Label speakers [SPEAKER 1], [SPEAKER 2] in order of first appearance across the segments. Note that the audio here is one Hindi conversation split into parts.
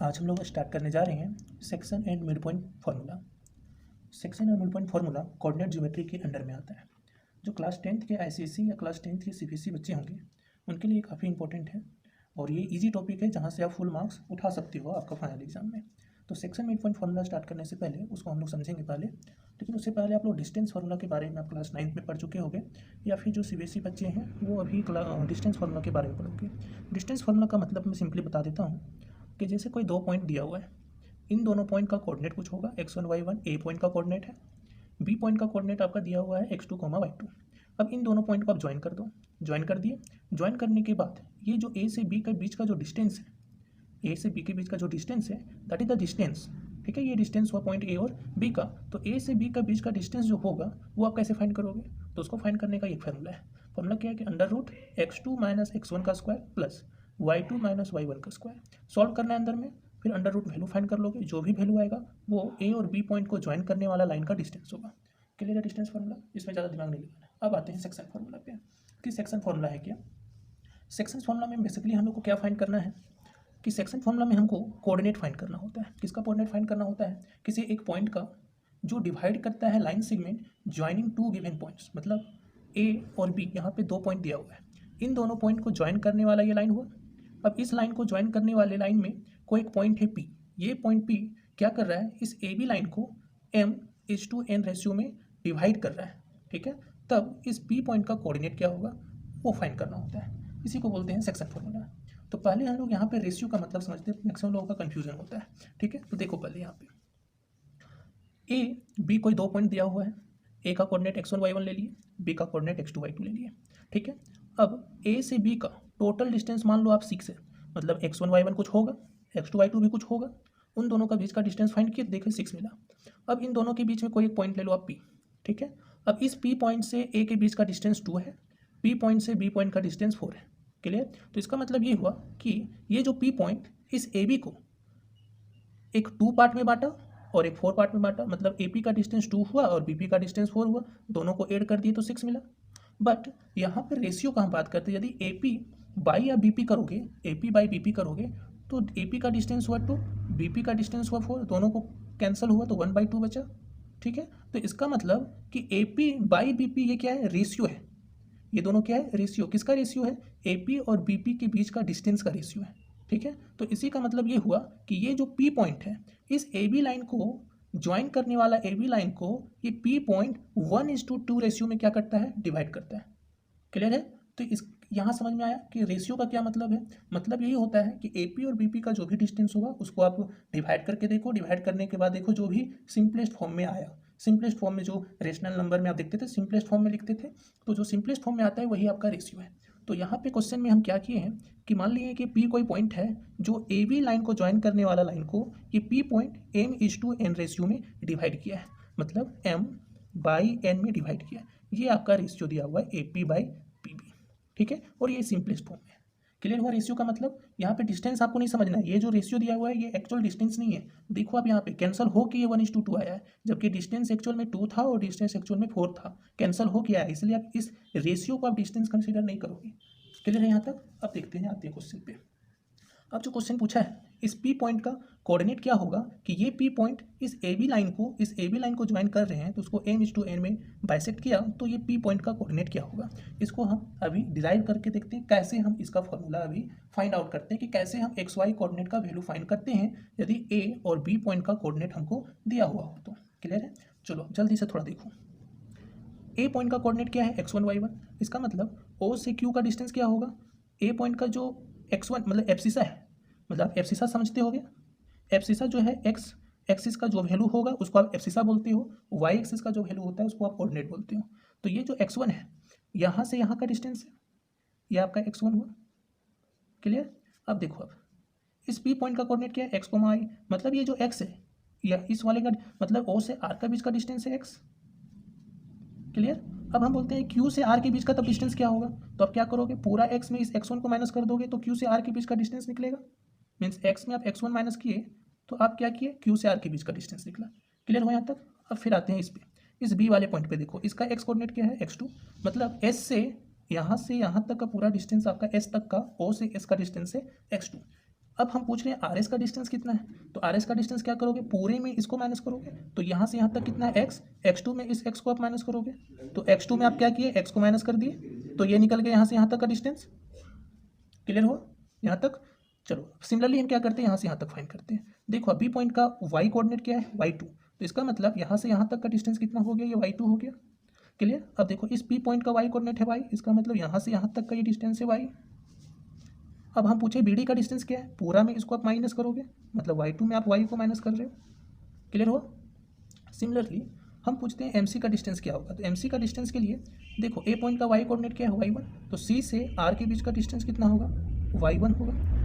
[SPEAKER 1] आज हम लोग स्टार्ट करने जा रहे हैं section and mid point formula. Section और mid point formula coordinate geometry के अंडर में आता है। जो क्लास 10th के आईसीएसई या क्लास 10th के सीबीएसई बच्चे होंगे उनके लिए काफ़ी इंपॉर्टेंट है और ये इजी टॉपिक है जहाँ से आप फुल मार्क्स उठा सकते हो आपका फाइनल एग्जाम में। तो section mid point formula start करने से पहले उसको हम लोग समझेंगे पहले, लेकिन उससे पहले आप लोग डिस्टेंस फार्मूला के बारे में आप क्लास 9th में पढ़ चुके होंगे या फिर जो सीबीएसई बच्चे हैं वो अभी डिस्टेंस फार्मूला के बारे में पढ़ोगे। डिस्टेंस फार्मूला का मतलब मैं सिंपली बता देता हूँ कि जैसे कोई दो पॉइंट दिया हुआ है, इन दोनों पॉइंट का कोऑर्डिनेट कुछ होगा, x1 y1 ए पॉइंट का कोऑर्डिनेट है, बी पॉइंट का कोऑर्डिनेट आपका दिया हुआ है x2 y2। अब इन दोनों पॉइंट को आप ज्वाइन कर दो, ज्वाइन कर दिए। ज्वाइन करने के बाद ये जो ए से बी के बीच का जो डिस्टेंस है, ए से बी के बीच का जो डिस्टेंस है दैट इज द डिस्टेंस। ठीक है, ये डिस्टेंस हुआ पॉइंट ए और बी का। तो ए से बी का बीच का डिस्टेंस जो होगा वो आप कैसे फाइंड करोगे? तो उसको फाइंड करने का एक फार्मूला है। फार्मूला क्या है कि √x2 - x1 का स्क्वायर प्लस y2 - y1 का स्क्वायर। सॉल्व करना है अंदर में, फिर अंडर रूट वैल्यू फाइंड कर लोगे। जो भी वैल्यू आएगा वो ए और बी पॉइंट को ज्वाइन करने वाला लाइन का डिस्टेंस होगा। क्लियर है डिस्टेंस फार्मूला? इसमें ज़्यादा दिमाग नहीं लगाना। अब आते हैं सेक्शन फार्मूला पे कि सेक्शन फार्मूला है क्या। सेक्शन फार्मूला में बेसिकली हम लोग को क्या फाइंड करना है कि सेक्शन फार्मूला में हमको कोऑर्डिनेट फाइंड करना होता है। किसका कोऑर्डिनेट फाइंड करना होता है? किसी एक पॉइंट का जो डिवाइड करता है line segment joining two given points. मतलब ए और बी, यहाँ पे दो पॉइंट दिया हुआ है, इन दोनों पॉइंट को ज्वाइन करने वाला ये लाइन हुआ। अब इस लाइन को ज्वाइन करने वाले लाइन में कोई एक पॉइंट है पी। ये पॉइंट पी क्या कर रहा है? इस ए बी लाइन को m/n रेशियो में डिवाइड कर रहा है। ठीक है, तब इस पी पॉइंट का कोऑर्डिनेट क्या होगा वो फाइंड करना होता है। इसी को बोलते हैं सेक्शन फार्मूला। तो पहले हम लोग यहाँ पे रेशियो का मतलब समझते हैं, मैक्सिमम लोगों का कंफ्यूजन होता है। ठीक है, तो देखो पहले यहाँ पे ए बी कोई दो पॉइंट दिया हुआ है, ए का कोऑर्डिनेट x1 y1 ले लिए, बी का कोऑर्डिनेट x2 y2 ले लिए। ठीक है, अब ए से बी का टोटल डिस्टेंस मान लो आप 6 है, मतलब x1 y1 कुछ होगा, x2 y2 भी कुछ होगा। उन दोनों का बीच का डिस्टेंस फाइंड किए, देखें 6 मिला। अब इन दोनों के बीच में कोई एक पॉइंट ले लो आप p। ठीक है, अब इस p पॉइंट से a के बीच का डिस्टेंस 2 है, p पॉइंट से b पॉइंट का डिस्टेंस 4 है। क्लियर? तो इसका मतलब ये हुआ कि ये जो p पॉइंट इस ए बी को एक 2 पार्ट में बांटा और एक 4 पार्ट में बांटा, मतलब ए पी का डिस्टेंस 2 हुआ और बी पी का डिस्टेंस 4 हुआ, दोनों को ऐड कर दिए तो 6 मिला। बट यहाँ पर रेशियो का हम बात करते हैं, यदि ए पी बाई या बी पी करोगे, A P by B P करोगे तो ए पी का डिस्टेंस हुआ 2, बी पी का डिस्टेंस हुआ 4, दोनों को कैंसिल हुआ तो 1/2 बचा। ठीक है, तो इसका मतलब कि A P by B P ये क्या है? रेशियो है। ये दोनों क्या है? रेशियो। किसका रेशियो है? ए पी और बी पी के बीच का डिस्टेंस का रेशियो है। ठीक है, तो इसी का मतलब ये हुआ कि ये जो पी पॉइंट है इस ए बी लाइन को ज्वाइन करने वाला ए बी लाइन को ये पी पॉइंट 1:2 रेशियो में क्या करता है? डिवाइड करता है। क्लियर है? तो इस यहाँ समझ में आया कि रेशियो का क्या मतलब है। मतलब यही होता है कि ए पी और बी पी का जो भी डिस्टेंस होगा उसको आप डिवाइड करके देखो, डिवाइड करने के बाद देखो जो भी सिंपलेस्ट फॉर्म में आया, सिंपलेस्ट फॉर्म में जो रेशनल नंबर में आप देखते थे सिंपलेस्ट फॉर्म में लिखते थे, तो जो सिंपलेस्ट फॉर्म में आता है वही आपका रेशियो है। तो यहाँ पे क्वेश्चन में हम क्या किए हैं कि मान लिए कि पी कोई पॉइंट है जो ए बी लाइन को ज्वाइन करने वाला लाइन को ये पी पॉइंट m/n रेशियो में डिवाइड किया है, मतलब m/n में डिवाइड किया है। ये आपका रेशियो दिया हुआ है A P by P B. ठीक है, और ये सिंपलेस्ट फॉर्म है। क्लियर हुआ रेशियो का मतलब? यहाँ पे डिस्टेंस आपको नहीं समझना है, ये जो रेशियो दिया हुआ है ये एक्चुअल डिस्टेंस नहीं है। देखो आप यहाँ पे कैंसिल हो के ये 1:2 आया है, जबकि डिस्टेंस एक्चुअल में 2 था और डिस्टेंस एक्चुअल में 4 था, कैंसिल हो के आया है, इसलिए आप इस रेशियो को आप डिस्टेंस कंसिडर नहीं करोगे। क्लियर है यहाँ तक? अब देखते हैं, आते हैं क्वेश्चन पे। अब जो क्वेश्चन पूछा है इस पी पॉइंट का कोऑर्डिनेट क्या होगा कि ये पी पॉइंट इस ए बी लाइन को ज्वाइन कर रहे हैं, तो उसको m/n में बाइसेक्ट किया, तो ये पी पॉइंट का कोऑर्डिनेट क्या होगा इसको हम अभी डिराइव करके देखते हैं। कैसे हम इसका फॉर्मूला अभी फाइंड आउट करते हैं कि कैसे हम एक्स वाई कोऑर्डिनेट का वैल्यू फाइंड करते हैं यदि ए और बी पॉइंट का कोऑर्डिनेट हमको दिया हुआ हो तो। क्लियर है? चलो जल्दी से थोड़ा देखो। ए पॉइंट का कोऑर्डिनेट क्या है? x1 y1। इसका मतलब ओ से क्यू का डिस्टेंस क्या होगा? ए पॉइंट का जो x1 मतलब एब्सिसा है, मतलब एब्सिसा समझते होगे। एब्सिसा जो है एक्स एक्सिस का जो वैल्यू होगा उसको आप एब्सिसा बोलते हो, वाई एक्सिस का जो वैल्यू होता है उसको आप कोऑर्डिनेट बोलते हो। तो ये जो x1 है यहाँ से यहाँ का डिस्टेंस है, ये आपका x1 हुआ। क्लियर? अब देखो, अब इस पी पॉइंट का कोऑर्डिनेट क्या है? x, i, मतलब ये जो x है या इस वाले का मतलब o से r का बीच का डिस्टेंस है x। क्लियर? अब हम बोलते हैं q से r के बीच का तब डिस्टेंस क्या होगा, तो आप क्या करोगे? पूरा x में इस x1 को माइनस कर दोगे तो q से r के बीच का डिस्टेंस निकलेगा। मीन्स x में आप x1 माइनस किए तो आप क्या किए? q से r के बीच का डिस्टेंस निकला। क्लियर हो यहाँ तक? अब फिर आते हैं इस पे, इस b वाले पॉइंट पे देखो, इसका x कोऑर्डिनेट क्या है? x2, मतलब s से यहाँ तक का पूरा डिस्टेंस आपका s तक का o से s का डिस्टेंस है x2। अब हम पूछ रहे हैं आर एस का डिस्टेंस कितना है, तो आर एस का डिस्टेंस क्या करोगे, पूरे में इसको माइनस करोगे, तो यहाँ से यहाँ तक कितना है एक्स, एक्स टू में इस एक्स को आप माइनस करोगे, तो एक्स टू में आप क्या किए, एक्स को माइनस कर दिए, तो ये निकल गया यहाँ से यहाँ तक का डिस्टेंस। क्लियर हुआ यहाँ तक। चलो सिमिलरली हम क्या करते हैं, यहाँ से यहाँ तक फाइंड करते हैं। देखो बी पॉइंट का वाई कोऑर्डिनेट क्या है, y2, तो इसका मतलब यहाँ से यहाँ तक का डिस्टेंस कितना हो गया, ये y2 हो गया। क्लियर। अब देखो इस पी पॉइंट का वाई कोऑर्डिनेट है y, इसका मतलब यहाँ से यहाँ तक का ये डिस्टेंस है y। अब हम पूछे बी डी का डिस्टेंस क्या है, पूरा में इसको आप माइनस करोगे, मतलब y2 में आप y को माइनस कर रहे हो। क्लियर हुआ। सिमिलरली हम पूछते हैं MC का डिस्टेंस क्या होगा, तो MC का डिस्टेंस के लिए देखो ए पॉइंट का y कोऑर्डिनेट क्या है, y1, तो C से R के बीच का डिस्टेंस कितना होगा, y1 होगा।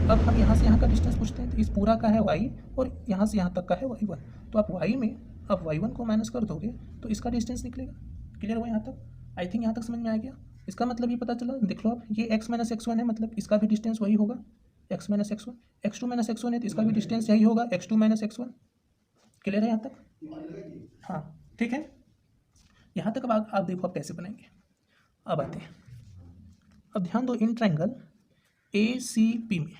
[SPEAKER 1] अब हम यहाँ से यहाँ का डिस्टेंस पूछते हैं, तो इस पूरा का है y और यहाँ से यहाँ तक का है y1, तो आप y में अब y1 को माइनस कर दोगे तो इसका डिस्टेंस निकलेगा। क्लियर हुआ यहाँ तक। आई थिंक यहाँ तक समझ में आ गया। इसका मतलब ये पता चला, देख लो आप, ये x माइनस x1 है, मतलब इसका भी डिस्टेंस वही होगा x minus x1, x2 minus x1 है तो इसका भी डिस्टेंस यही होगा x2 माइनस x1। क्लियर है यहाँ तक। हाँ ठीक है, यहाँ तक। अब आप देखो आप कैसे बनाएंगे। अब आते हैं, अब ध्यान दो, इन ट्रायंगल ACP में,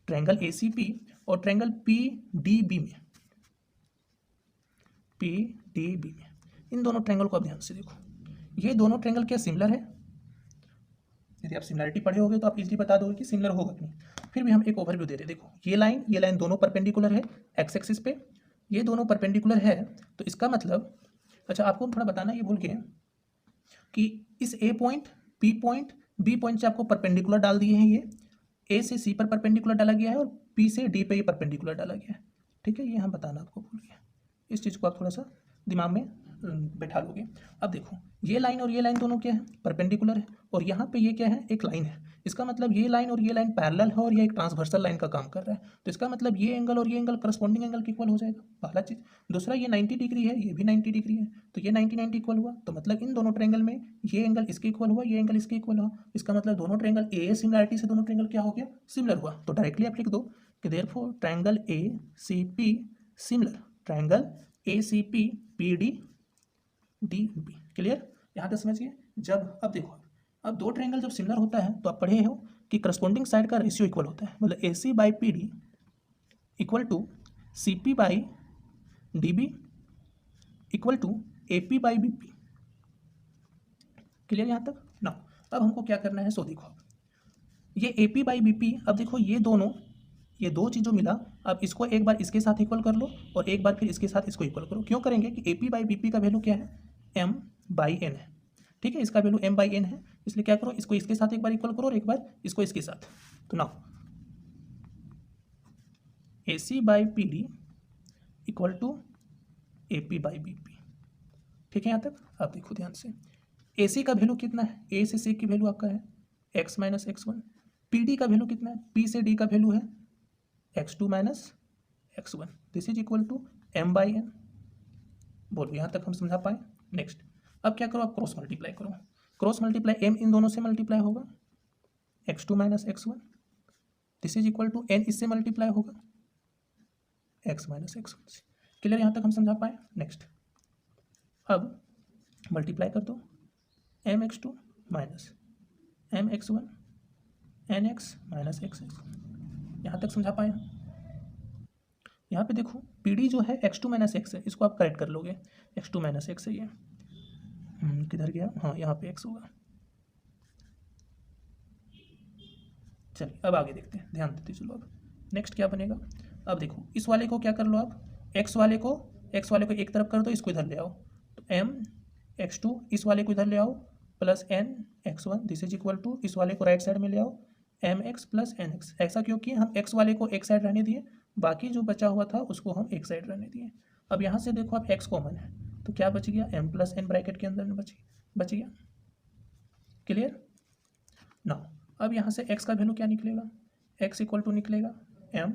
[SPEAKER 1] ट्रायंगल ACP और ट्रायंगल PDB में, इन दोनों ट्रायंगल को आप ध्यान से देखो। ये दोनों ट्रायंगल क्या सिमिलर है, यदि आप सिमिलरिटी पढ़े होगे तो आप इजीली बता दोगे कि सिमिलर होगा कि नहीं। फिर भी हम एक ओवरव्यू दे रहे हैं। देखो ये लाइन दोनों परपेंडिकुलर है एक्स एक्सिस पे, ये दोनों परपेंडिकुलर है, तो इसका मतलब, अच्छा आपको थोड़ा बताना ये भूल गए कि इस A point, P point, B point से आपको परपेंडिकुलर डाल दिए हैं, ये ए से सी पर परपेंडिकुलर डाला गया है और पी से डी पे ये परपेंडिकुलर डाला गया है। ठीक है, ये हम बताना आपको भूल गए, इस चीज़ को आप थोड़ा सा दिमाग में बैठा लोगे। अब देखो ये लाइन और ये लाइन दोनों क्या है, परपेंडिकुलर है, और यहाँ पे ये क्या है, एक लाइन है। इसका मतलब ये लाइन और ये लाइन पैरेलल है और ये एक ट्रांसवर्सल लाइन का काम कर रहा है, तो इसका मतलब ये एंगल और ये एंगल करस्पॉन्डिंग एंगल के इक्वल हो जाएगा, पहला चीज़। दूसरा ये 90 डिग्री है, ये भी 90 डिग्री है, तो ये 90 इक्वल हुआ, तो मतलब इन दोनों ट्रायंगल में ये एंगल इसके इक्वल हुआ, ये एंगल इसके इक्वल हुआ। इसका मतलब दोनों ट्रायंगल ए सिमिलरिटी से दोनों ट्रायंगल क्या हो गया, सिमिलर हुआ। तो डायरेक्टली आप लिख दो कि therefore triangle ACP similar triangle ACP PD DB। Clear, यहाँ तक समझिए। जब अब देखो, अब दो ट्रायंगल जब सिमिलर होता है तो आप पढ़े हो कि करस्पॉन्डिंग साइड का रेशियो इक्वल होता है, मतलब AC by PD equal to CP by DB equal to AP by BP। Clear यहाँ तक ना। अब हमको क्या करना है, सो देखो ये AP बाई BP, अब देखो ये दो चीज़ों मिला, अब इसको एक बार इसके साथ इक्वल कर लो और एक बार फिर इसके साथ इसको इक्वल करो। क्यों करेंगे कि AP बाई BP का वैल्यू क्या है, M बाई N है। ठीक है, इसका वैल्यू M बाई N है, इसलिए क्या करो, इसको इसके साथ एक बार इक्वल करो और एक बार इसको इसके साथ। तो now AC by PD equal to AP by BP। ठीक है यहाँ तक। आप देखो ध्यान से, AC का वैल्यू कितना है, A से C की वैल्यू आपका है x माइनस x1, PD का वैल्यू कितना है, P से D का वैल्यू है x2 minus x1, this is equal to M by N। बोलो यहाँ तक हम समझा पाए। नेक्स्ट, अब क्या करो, आप क्रॉस मल्टीप्लाई करो। क्रॉस मल्टीप्लाई M इन दोनों से मल्टीप्लाई होगा x2 minus x1, this is equal to N इससे मल्टीप्लाई होगा x माइनस x1 से। क्लियर, यहाँ तक हम समझा पाए। नेक्स्ट, अब मल्टीप्लाई कर दो mx2 minus mx1 nx minus xx। यहाँ तक समझा पाए। यहाँ पे देखो PD जो है x2 माइनस x है, इसको आप करेक्ट कर लोगे, x2 माइनस x है ये, किधर गया, हाँ यहाँ पे x होगा। चलिए अब आगे देखते हैं, ध्यान देते चलो। अब नेक्स्ट क्या बनेगा, अब देखो इस वाले को क्या कर लो आप, x वाले को एक तरफ कर दो, इसको इधर ले आओ, तो m x2 इस वाले को इधर ले आओ plus n x1, this is equal to इस वाले को राइट साइड में ले आओ mx प्लस nx। ऐसा क्योंकि हम x वाले को एक साइड रहने दिए, बाकी जो बचा हुआ था उसको हम एक साइड रहने दिए। अब यहाँ से देखो आप x कॉमन है, तो क्या बच गया, m प्लस n ब्रैकेट के अंदर में बच गया। क्लियर ना। अब यहाँ से x का वैल्यू क्या निकलेगा, x इक्वल टू निकलेगा m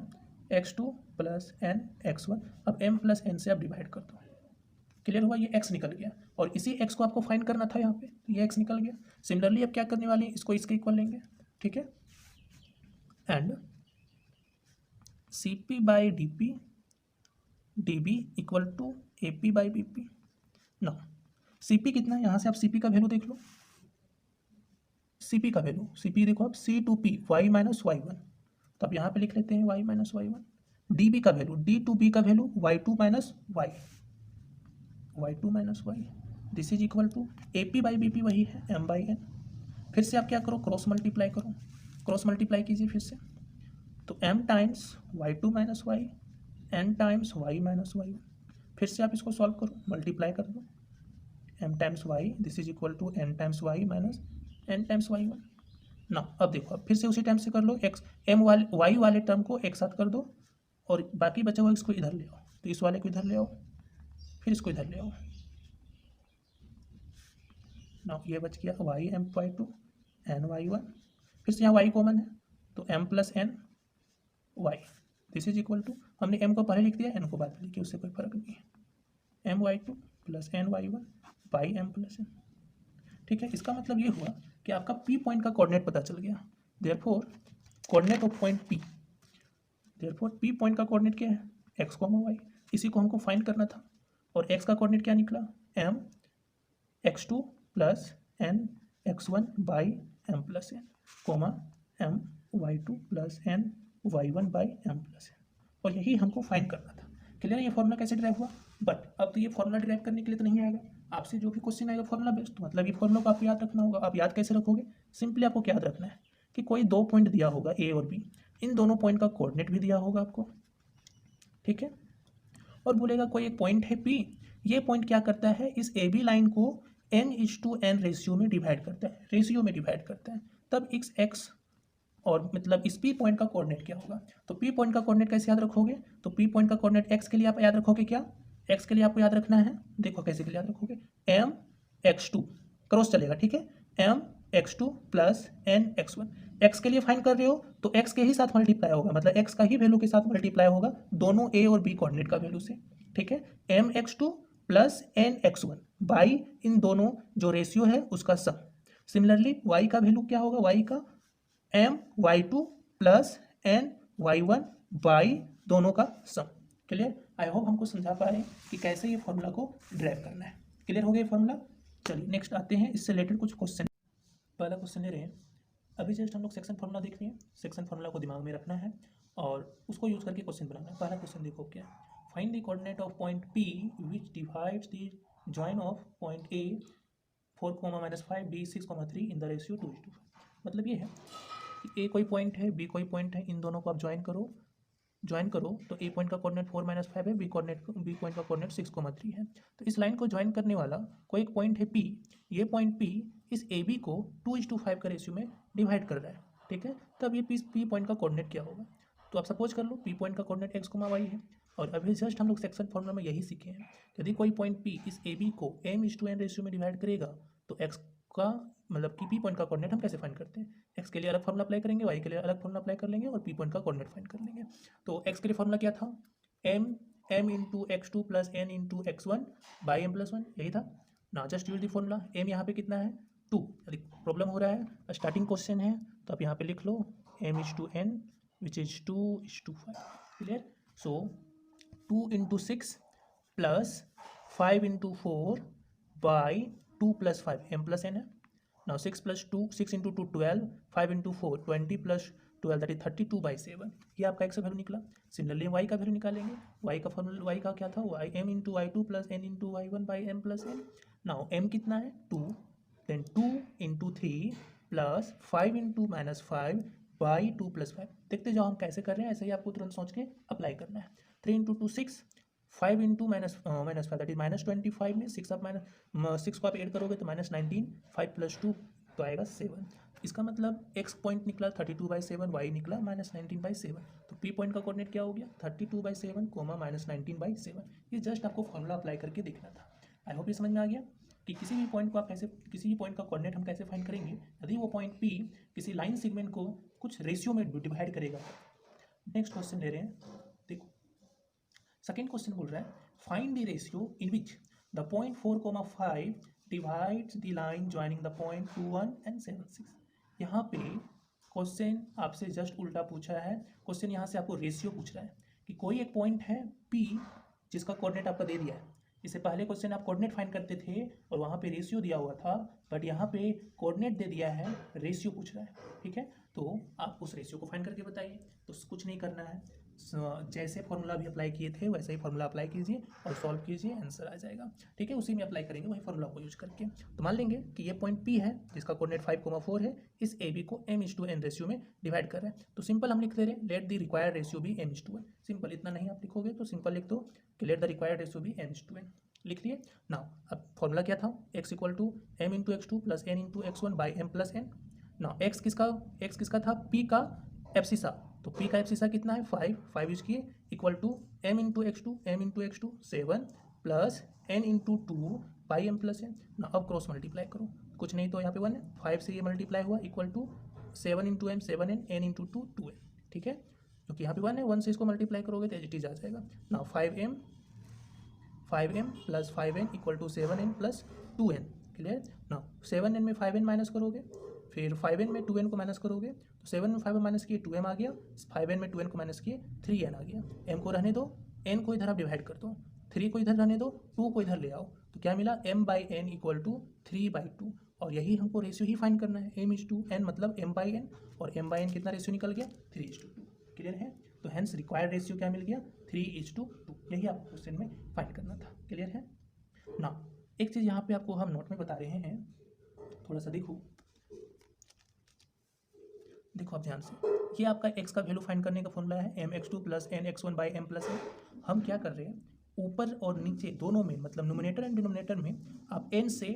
[SPEAKER 1] x2 plus n x1। अब m प्लस n से आप डिवाइड कर दो। क्लियर हुआ, ये x निकल गया और इसी x को आपको फाइंड करना था यहाँ पे, तो ये x निकल गया। सिमिलरली अब क्या करने वाले हैं, इसको इसके इक्वल लेंगे। ठीक है, and CP by DP DB equal to AP by BP। ना CP कितना है, यहाँ से आप CP का वैल्यू देख लो, CP का वैल्यू, CP देखो आप C2P y माइनस y1, तो अब यहाँ पे लिख लेते हैं y minus Y one, D B का वैल्यू, डी टू बी का वैल्यू y2 minus Y, y2 minus Y, this is equal to A P by B P वही है m बाई एन। फिर से आप क्या करो, क्रॉस मल्टीप्लाई करो, क्रॉस मल्टीप्लाई कीजिए फिर से, तो m times y2 minus y, n times y minus Y one. फिर से आप इसको सॉल्व करो, मल्टीप्लाई कर दो, m times y, this is equal to n times y minus n times y one. ना अब देखो, अब फिर से उसी टाइम से कर लो, x m वाले y वाले टर्म को एक साथ कर दो और बाकी बचा हुआ इसको इधर ले आओ, तो इस वाले को इधर ले आओ, फिर इसको इधर ले आओ। ना ये बच गया y m y two n y one, फिर से यहाँ y कॉमन है तो m plus n y, this is equal to, हमने m को पहले लिख दिया, n को बाद में लिखिए, उससे कोई फर्क नहीं है, m y two plus n y one by m plus n। ठीक है, इसका मतलब ये हुआ कि आपका p पॉइंट का कोऑर्डिनेट पता चल गया, therefore coordinate of point p, therefore p point का कोऑर्डिनेट क्या है, x, y, इसी को हमको फाइंड करना था, और x का कोऑर्डिनेट क्या निकला, m x2 plus n x1 by m plus n, comma m y2 plus n y1 by m plus n, और यही हमको फाइंड करना था। क्लियर, ये फॉर्मूला कैसे ड्राइव हुआ, बट अब तो ये फॉर्मूला ड्राइव करने के लिए तो नहीं आएगा, आपसे जो भी क्वेश्चन आएगा फॉर्मूला बेस्ड, तो मतलब ये फॉर्मूला को आपको याद रखना होगा। आप याद कैसे रखोगे, सिंपली आपको क्या याद रखना है कि कोई दो पॉइंट दिया होगा ए और बी, इन दोनों पॉइंट का कोऑर्डिनेट भी दिया होगा आपको, ठीक है, और बोलेगा कोई एक पॉइंट है पी, ये पॉइंट क्या करता है, इस ए बी लाइन को n/n रेशियो में डिवाइड करता है, रेशियो में डिवाइड करता है, तब x और मतलब इस p पॉइंट का कोऑर्डिनेट क्या होगा, तो p पॉइंट का कोऑर्डिनेट कैसे याद रखोगे, तो p पॉइंट का कोऑर्डिनेट x के लिए आप याद रखोगे क्या, x के लिए आपको याद रखना है, देखो कैसे के लिए याद रखोगे, m x2 क्रॉस चलेगा, ठीक है, m x2 plus n x1, x के लिए फाइंड कर रहे हो तो x के ही साथ मल्टीप्लाई होगा, मतलब x का ही वैल्यू के साथ मल्टीप्लाई होगा दोनों a और b कोऑर्डिनेट का वैल्यू से, ठीक है, m x2 plus n x1 by इन दोनों जो रेशियो है उसका सम। सिमिलरली y का वैल्यू क्या होगा, y का m y2 plus n y1 by दोनों का सम। क्लियर, आई होप हमको समझा पा रहे हैं कि कैसे ये फॉर्मूला को ड्राइव करना है। क्लियर हो गया ये फॉर्मूला। चलिए नेक्स्ट आते हैं, इससे रिलेटेड कुछ क्वेश्चन। पहला क्वेश्चन ले रहे हैं, अभी जस्ट हम लोग सेक्शन फॉर्मूला देख रहे हैं, सेक्शन फॉर्मूला को दिमाग में रखना है और उसको यूज करके क्वेश्चन बनाना है। पहला क्वेश्चन देखो क्या, find the coordinate of point P which divides the join of point A 4,-5 B 6,3 in the ratio 2:5। मतलब ये है कि A कोई पॉइंट है, B कोई पॉइंट है, इन दोनों को आप ज्वाइन करो तो A पॉइंट का कोऑर्डिनेट 4-5 है, B पॉइंट का कोऑर्डिनेट 6,3 है। तो इस लाइन को ज्वाइन करने वाला कोई एक पॉइंट है P, ये पॉइंट P इस AB को 2:5 का रेशियो में डिवाइड कर रहा है, ठीक है, तब ये P पॉइंट का कोऑर्डिनेट क्या होगा। तो आप सपोज कर लो P पॉइंट का कोऑर्डिनेट x, y है, और अभी जस्ट हम लोग सेक्शन फॉर्मूला में यही सीखे हैं, यदि कोई पॉइंट P इस AB को m/n रेशियो में डिवाइड करेगा तो x का मतलब कि P पॉइंट का कोऑर्डिनेट हम कैसे फाइंड करते हैं, x के लिए अलग फॉर्मूला अप्लाई करेंगे, y के लिए अलग फॉर्मूला अप्लाई कर लेंगे और P पॉइंट का कोऑर्डिनेट फाइंड कर लेंगे। तो x के लिए फॉर्मूला क्या था, m into x2 plus n into x1 by m+1, यही था ना, just use the formula. m यहाँ पे कितना है 2, यदि प्रॉब्लम हो रहा है, स्टार्टिंग क्वेश्चन है तो आप यहाँ पे लिख लो m/n which is 2:5। Clear, so 2 into 6 plus 5 into 4 by 2 plus 5 m+n है। Now 6 plus 2, 6 into 2 12, 5 into 4 20 plus 12 that is 32/7, ये आपका x का वैल्यू निकला। सिमिलरली y का वैल्यू निकालेंगे, y का फॉर्मूला, y का क्या था, y m into y2 plus n into y1 by m+n। Now m कितना है 2, then 2 into 3 plus 5 into -5 by 2 plus 5। देखते जाओ हम कैसे कर रहे हैं, ऐसे ही आपको तुरंत सोच के अप्लाई करना है। 3 इंटू 2 6, 5 इंटू -5 दैट इज -25 में 6 आप -6 को आप ऐड करोगे तो -19, 5 प्लस 2 तो आएगा 7। इसका मतलब x पॉइंट निकला 32/7, y निकला -19/7। तो p पॉइंट का कोऑर्डिनेट क्या हो गया 32/7, -19/7। ये जस्ट आपको फॉर्मूला अप्लाई करके देखना था। आई होप ये समझ में आ गया कि किसी भी पॉइंट को आप कैसे, किसी भी पॉइंट का कोऑर्डिनेट हम कैसे फाइंड करेंगे यदि वो पॉइंट p किसी लाइन सेगमेंट को कुछ रेशियो में डिवाइड करेगा। नेक्स्ट क्वेश्चन ले रहे हैं, देखो सेकेंड क्वेश्चन बोल रहा है find the ratio in which the point 4,5 divides the line joining the point 2,1 and 7,6। यहाँ पे क्वेश्चन आपसे जस्ट उल्टा पूछा है, क्वेश्चन यहाँ से आपको रेशियो पूछ रहा है कि कोई एक पॉइंट है P जिसका कोऑर्डिनेट आपका दे दिया है, इससे पहले क्वेश्चन आप कोऑर्डिनेट फाइंड करते थे और वहाँ पे रेशियो दिया हुआ था, बट यहाँ पे कोऑर्डिनेट दे दिया है, रेशियो पूछ रहा है, ठीक है। तो आप उस रेशियो को फाइंड करके बताइए। तो कुछ नहीं करना है, जैसे फॉर्मूला भी अप्लाई किए थे वैसे ही फॉर्मूला अप्लाई कीजिए और सॉल्व कीजिए, आंसर आ जाएगा, ठीक है। उसी में अप्लाई करेंगे वही फॉर्मूला को यूज करके। तो मान लेंगे कि ये पॉइंट P है जिसका कोऑर्डिनेट 5,4 है, इस AB को m/n रेशियो में डिवाइड कर रहे हैं। तो सिंपल हम लिख दे रहे हैं लेट द रिक्वायर्ड रेशियो भी m/n। सिंपल, इतना नहीं आप लिखोगे तो सिंपल लिख दो कि लेट द रिक्वायर्ड रेशियो भी m/n, लिख लिए। नाउ अब फॉर्मूला क्या था, x = m × x2 + n × x1 / m + n। Now x किसका था, P का एब्सिसा, तो P का एब्सिसा कितना है 5 यूज किए, equal to m × x2 7 plus n × 2 / m + n। ना अब क्रॉस मल्टीप्लाई करो, कुछ नहीं तो यहाँ पे 1 है, 5 से ये मल्टीप्लाई हुआ, equal to 7 × m 7n, n × 2 2n, ठीक है। क्योंकि यहाँ पे 1 है, 1 से इसको मल्टीप्लाई करोगे तो एज इट इज आ जाएगा। ना 5m + 5n = 7n + 2n, clear. ना 7n में 5n माइनस करोगे, फिर 5n में 2n को माइनस करोगे, तो 7 में 5 माइनस किए 2m आ गया, 5n में 2n को माइनस किए 3n आ गया। m को रहने दो, n को इधर आप डिवाइड कर दो, 3 को इधर रहने दो, 2 को इधर ले आओ, तो क्या मिला m/n = 3/2। और यही हमको रेशियो ही फाइंड करना है, m/n मतलब m/n, और m/n कितना रेशियो निकल गया 3:2, क्लियर है। तो हेंस रिक्वायर्ड रेशियो क्या मिल गया 3:2, यही आपको क्वेश्चन में फाइंड करना था, क्लियर है ना। एक चीज़ यहाँ पे आपको हम नोट में बता रहे हैं, थोड़ा सा देखो आप ध्यान से, ये आपका x का वैल्यू फाइंड करने का फॉर्मूला है mx2 + nx1 / m + n। हम क्या कर रहे हैं, ऊपर और नीचे दोनों में, मतलब न्यूमरेटर एंड डिनोमिनेटर में आप n से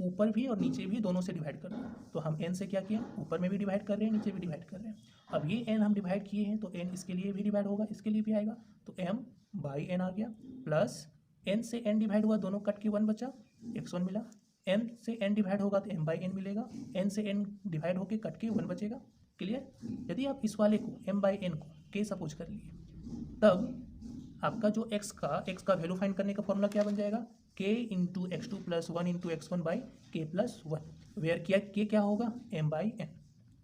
[SPEAKER 1] ऊपर भी और नीचे भी दोनों से डिवाइड कर दो। तो हम n से क्या किया, ऊपर में भी डिवाइड कर रहे हैं, नीचे भी डिवाइड कर रहे हैं। अब ये n हम डिवाइड किए हैं तो n इसके लिए भी डिवाइड होगा, इसके लिए भी आएगा, तो m/n आ गया, प्लस n से n डिवाइड हुआ, दोनों कट के 1 बचा, x1 मिला, m से n डिवाइड होगा तो m/n मिलेगा, n से n डिवाइड होके कट के 1 बचेगा, क्लियर। यदि आप इस वाले को m/n को k सपोज कर लिए, तब आपका जो x का वैल्यू फाइंड करने का फॉर्मूला क्या बन जाएगा, k × x2 + 1 × x1 / k + 1, where k क्या होगा m/n,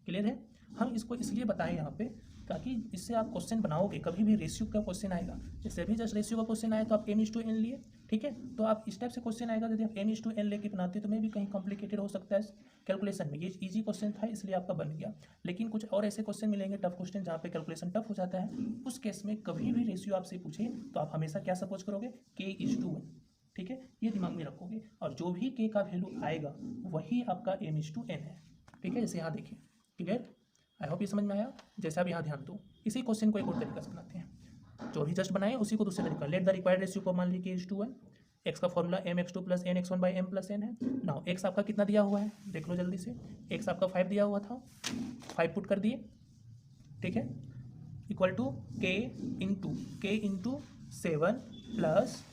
[SPEAKER 1] क्लियर है। हम इसको इसलिए बताएं यहाँ पे ताकि इससे आप क्वेश्चन बनाओगे, कभी भी रेशियो का क्वेश्चन आएगा, जैसे अभी जस्ट रेशियो का क्वेश्चन आया तो आप m/n लिए, ठीक है। तो आप इस टाइप से क्वेश्चन आएगा, यदि आप m/n लेके बनाते तो मे भी कहीं कॉम्प्लिकेटेड हो सकता है कैलकुलेशन में। ये इजी क्वेश्चन था इसलिए आपका बन गया, लेकिन कुछ और ऐसे क्वेश्चन मिलेंगे टफ क्वेश्चन जहाँ पे कैलकुलेशन टफ हो जाता है, उस केस में कभी भी रेशियो आपसे पूछे तो आप हमेशा क्या सपोज करोगे k/1, ठीक है, ये दिमाग में रखोगे, और जो भी k का वैल्यू आएगा वही आपका m/n है, ठीक है। जैसे यहाँ देखिए, क्लियर, आई होप ये समझ में आया। जैसे आप यहाँ ध्यान दो, इसी क्वेश्चन को एक और तरीका से बनाते हैं, जो अभी जस्ट बनाए उसी को दूसरे तरीका, लेट द रिक्वायर्ड रेशियो को मान लीजिए k/1, x का formula mx2 + nx1 / m + n है। नाउ x आपका कितना दिया हुआ है, देख लो जल्दी से, x आपका 5 दिया हुआ था, 5 पुट कर दिए, ठीक है, equal to k × 7 plus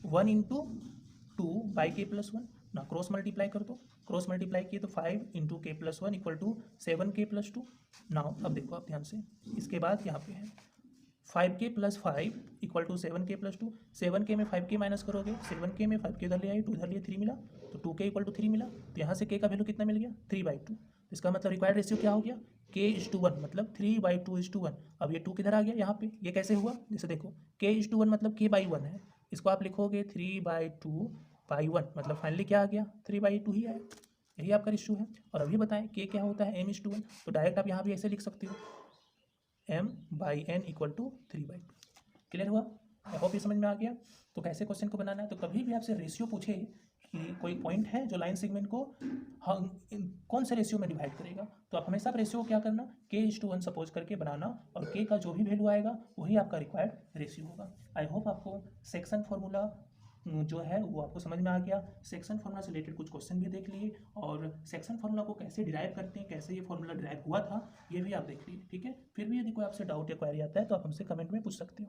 [SPEAKER 1] 1 × 2 / k + 1। ना क्रॉस मल्टीप्लाई कर दो, क्रॉस मल्टीप्लाई किए तो 5 × k + 1 = 7k + 2। नाउ अब देखो आप ध्यान से, इसके बाद यहाँ पे है 5k + 5 = 7k + 2, 7k में 5k माइनस करोगे, 7k में 5k इधर ले आई, 2 इधर लिए 3 मिला, तो 2k = 3 मिला, तो यहाँ से k का वैल्यू कितना मिल गया 3/2। इसका मतलब रिक्वायर्ड रेशियो क्या हो गया k/1, मतलब 3/2:1। अब ये 2 किधर आ गया यहाँ पे, ये कैसे हुआ, जैसे देखो k/1 मतलब k/1 है, इसको आप लिखोगे 3/2/1, मतलब फाइनली क्या आ गया 3/2 ही आया, यही आपका रेशियो है। और अभी बताएं k क्या होता है m/1, तो डायरेक्ट आप यहाँ भी ऐसे लिख सकते हो m/n = 3/2, क्लियर हुआ। आई होप ये समझ में आ गया। तो कैसे क्वेश्चन को बनाना है, तो कभी भी आपसे रेशियो पूछे कि कोई पॉइंट है जो लाइन सेगमेंट को हम कौन से रेशियो में डिवाइड करेगा, तो आप हमेशा रेशियो क्या करना k/1 सपोज करके बनाना, और k का जो भी वैल्यू आएगा वही आपका रिक्वायर्ड रेशियो होगा। आई होप आपको सेक्शन फार्मूला जो है वो आपको समझ में आ गया। सेक्शन फार्मूला से रिलेटेड कुछ क्वेश्चन भी देख लिए, और सेक्शन फार्मूला को कैसे डिराइव करते हैं, कैसे ये फार्मूला डिराइव हुआ था ये भी आप देख लिए, ठीक है। फिर भी यदि कोई आपसे डाउट या क्वेरी आता है तो आप हमसे कमेंट में पूछ सकते हो।